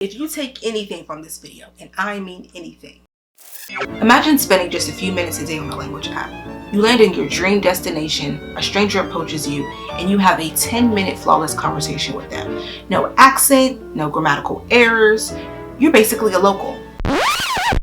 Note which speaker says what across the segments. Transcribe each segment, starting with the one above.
Speaker 1: If you take anything from this video, and I mean anything, imagine spending just a few minutes a day on a language app. You land in your dream destination, a stranger approaches you, and you have a 10-minute flawless conversation with them. No accent, no grammatical errors. You're basically a local.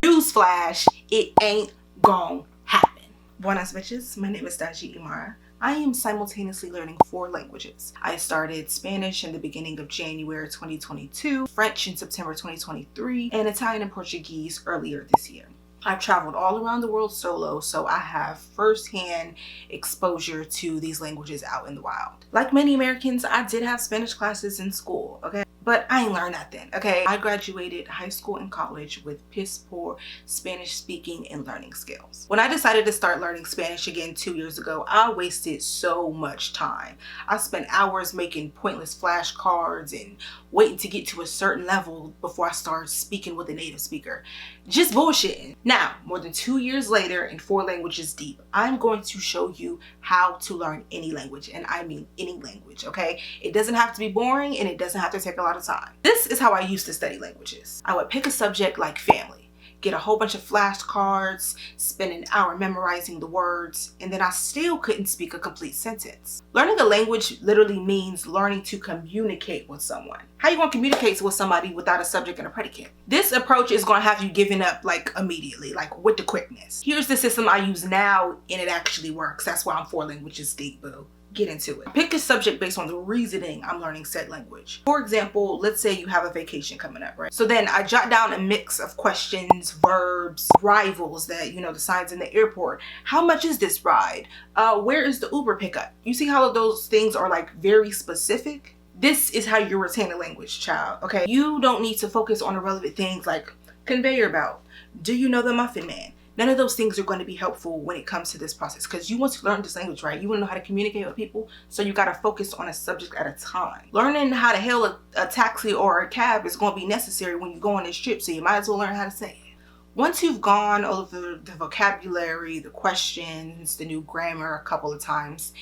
Speaker 1: Newsflash, it ain't gon' happen. Buenas bitches, my name is Daljiimarax. I am simultaneously learning 4 languages. I started Spanish in the beginning of January 2022, French in September 2023, and Italian and Portuguese earlier this year. I've traveled all around the world solo, so I have firsthand exposure to these languages out in the wild. Like many Americans, I did have Spanish classes in school, okay? But I ain't learned nothing, okay? I graduated high school and college with piss poor Spanish speaking and learning skills. When I decided to start learning Spanish again 2 years ago, I wasted so much time. I spent hours making pointless flashcards and waiting to get to a certain level before I started speaking with a native speaker. Just bullshitting. Now, more than 2 years later and 4 languages deep, I'm going to show you how to learn any language, and I mean any language, okay? It doesn't have to be boring and it doesn't have to take a lot of time. This is how I used to study languages. I would pick a subject like family, get a whole bunch of flashcards, spend an hour memorizing the words, and then I still couldn't speak a complete sentence. Learning a language literally means learning to communicate with someone. How you gonna communicate with somebody without a subject and a predicate? This approach is gonna have you giving up like immediately, like with the quickness. Here's the system I use now and it actually works. That's why I'm 4 languages deep, boo. Get into it. Pick a subject based on the reasoning I'm learning said language. For example, let's say you have a vacation coming up, right? So then I jot down a mix of questions, verbs, arrivals, that, you know, the signs in the airport. How much is this ride? Where is the Uber pickup? You see how those things are like very specific? This is how you retain a language, child, okay? You don't need to focus on irrelevant things like conveyor belt. Do you know the Muffin Man? None of those things are going to be helpful when it comes to this process because you want to learn this language, right? You want to know how to communicate with people, so you got to focus on a subject at a time. Learning how to hail a taxi or a cab is going to be necessary when you go on this trip, so you might as well learn how to say it. Once you've gone over the vocabulary, the questions, the new grammar a couple of times,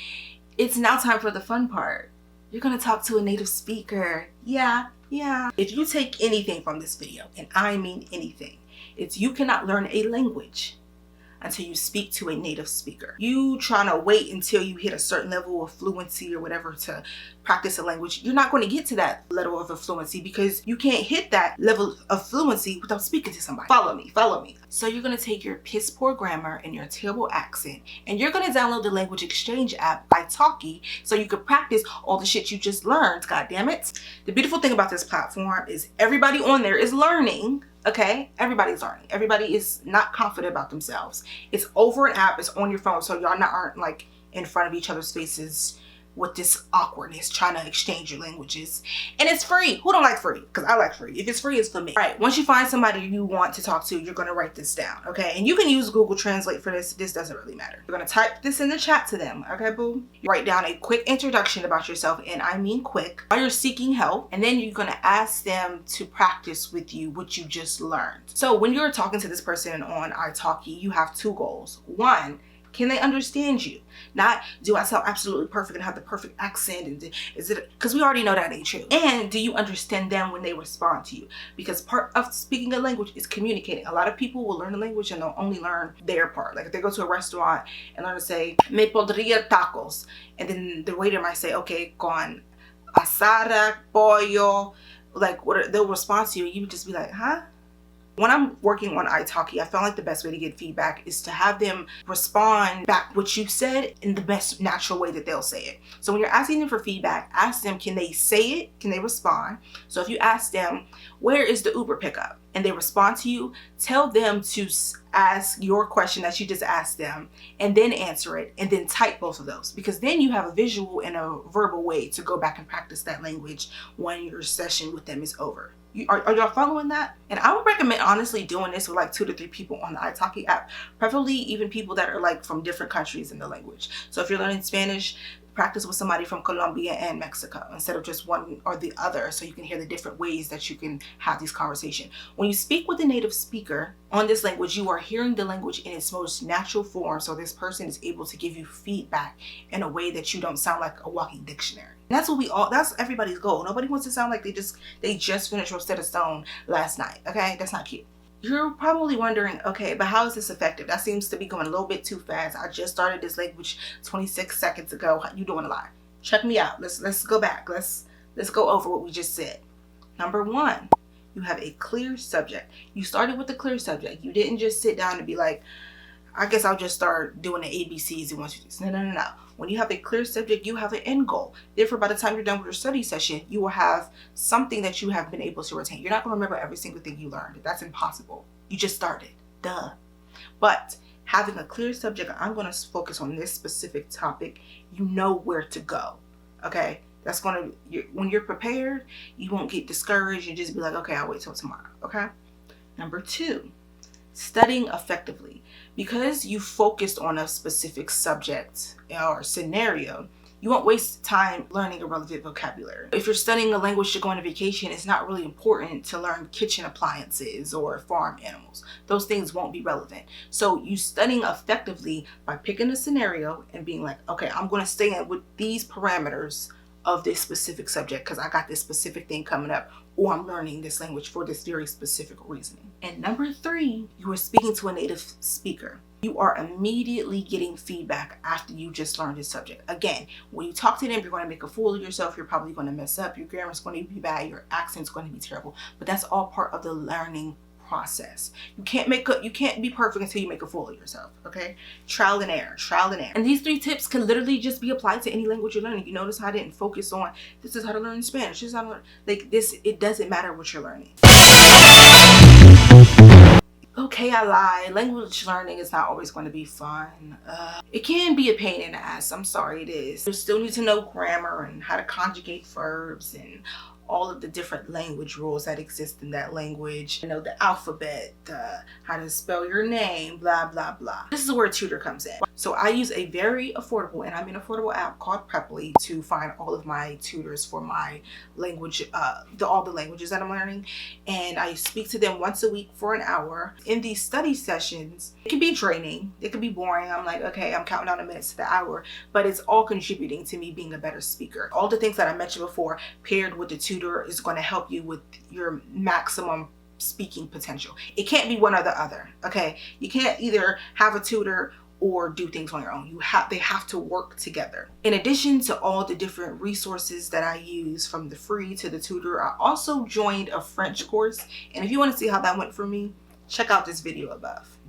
Speaker 1: it's now time for the fun part. You're going to talk to a native speaker. Yeah. If you take anything from this video, and I mean anything, it's you cannot learn a language until you speak to a native speaker. You trying to wait until you hit a certain level of fluency or whatever to practice a language, you're not going to get to that level of fluency because you can't hit that level of fluency without speaking to somebody. Follow me. So you're going to take your piss poor grammar and your terrible accent and you're going to download the language exchange app by Talkie so you can practice all the shit you just learned, god damn it. The beautiful thing about this platform is everybody on there is learning. Okay, everybody's learning. Everybody is not confident about themselves. It's over an app, it's on your phone, so y'all aren't like in front of each other's faces with this awkwardness trying to exchange your languages. And it's free. Who don't like free? Because I like free. If it's free, it's for me. All right, once you find somebody you want to talk to, you're going to write this down, okay? And you can use Google Translate for this. This doesn't really matter. You're going to type this in the chat to them, okay, boo? You write down a quick introduction about yourself, and I mean quick, while you're seeking help, and then you're going to ask them to practice with you what you just learned. So when you're talking to this person on iTalki, you have 2 goals. 1, can they understand you? Not, do I sound absolutely perfect and have the perfect accent? And is it, because we already know that ain't true. And do you understand them when they respond to you? Because part of speaking a language is communicating. A lot of people will learn a language and they'll only learn their part. Like if they go to a restaurant and learn to say, me podría tacos. And then the waiter might say, okay, con asada, pollo. Like they'll respond to you and you would just be like, huh? When I'm working on iTalki, I found like the best way to get feedback is to have them respond back what you said in the best natural way that they'll say it. So when you're asking them for feedback, ask them, can they say it? Can they respond? So if you ask them, where is the Uber pickup? And they respond to you, tell them to ask your question that you just asked them and then answer it and then type both of those, because then you have a visual and a verbal way to go back and practice that language when your session with them is over. Are y'all following that? And I would recommend honestly doing this with like 2 to 3 people on the iTalki app, preferably even people that are like from different countries in the language. So if you're learning Spanish, practice with somebody from Colombia and Mexico instead of just one or the other, so you can hear the different ways that you can have these conversations. When you speak with a native speaker on this language, you are hearing the language in its most natural form, so this person is able to give you feedback in a way that you don't sound like a walking dictionary. And that's everybody's goal. Nobody wants to sound like they just finished Rosetta Stone last night. Okay, that's not cute. You're probably wondering, okay, but how is this effective? That seems to be going a little bit too fast. I just started this language 26 seconds ago. You doing a lot. Check me out. Let's go back. Let's go over what we just said. Number one, you have a clear subject. You started with a clear subject. You didn't just sit down and be like, I guess I'll just start doing the ABCs and 1, 2, 3. No. When you have a clear subject, you have an end goal. Therefore, by the time you're done with your study session, you will have something that you have been able to retain. You're not going to remember every single thing you learned. That's impossible. You just started. Duh. But having a clear subject, I'm going to focus on this specific topic. You know where to go. Okay? That's going to, when you're prepared, you won't get discouraged. You just be like, okay, I'll wait till tomorrow. Okay? Number 2, studying effectively. Because you focused on a specific subject or scenario, you won't waste time learning irrelevant vocabulary. If you're studying a language to go on a vacation, it's not really important to learn kitchen appliances or farm animals. Those things won't be relevant. So you studying effectively by picking a scenario and being like, okay, I'm going to stay in with these parameters of this specific subject because I got this specific thing coming up, or I'm learning this language for this very specific reasoning. And number 3, you are speaking to a native speaker. You are immediately getting feedback after you just learned this subject. Again, when you talk to them, you're going to make a fool of yourself. You're probably going to mess up. Your grammar's going to be bad. Your accent's going to be terrible. But that's all part of the learning process. You can't be perfect until you make a fool of yourself. Okay? Trial and error. And these 3 tips can literally just be applied to any language you're learning. You notice how I didn't focus on this is how to learn Spanish. This is how to learn, like this. It doesn't matter what you're learning. Okay, I lied. Language learning is not always going to be fun. It can be a pain in the ass. I'm sorry, it is. You still need to know grammar and how to conjugate verbs and all of the different language rules that exist in that language. You know, the alphabet, how to spell your name, blah, blah, blah. This is where a tutor comes in. So I use a very affordable, and I'm an affordable app called Preply to find all of my tutors for my language, all the languages that I'm learning. And I speak to them once a week for an hour. In these study sessions, it can be draining. It can be boring. I'm like, okay, I'm counting down the minutes to the hour, but it's all contributing to me being a better speaker. All the things that I mentioned before paired with the tutor is going to help you with your maximum speaking potential. It can't be one or the other. Okay, you can't either have a tutor or do things on your own. They have to work together. In addition to all the different resources that I use, from the free to the tutor, I also joined a French course, and if you want to see how that went for me, check out this video above.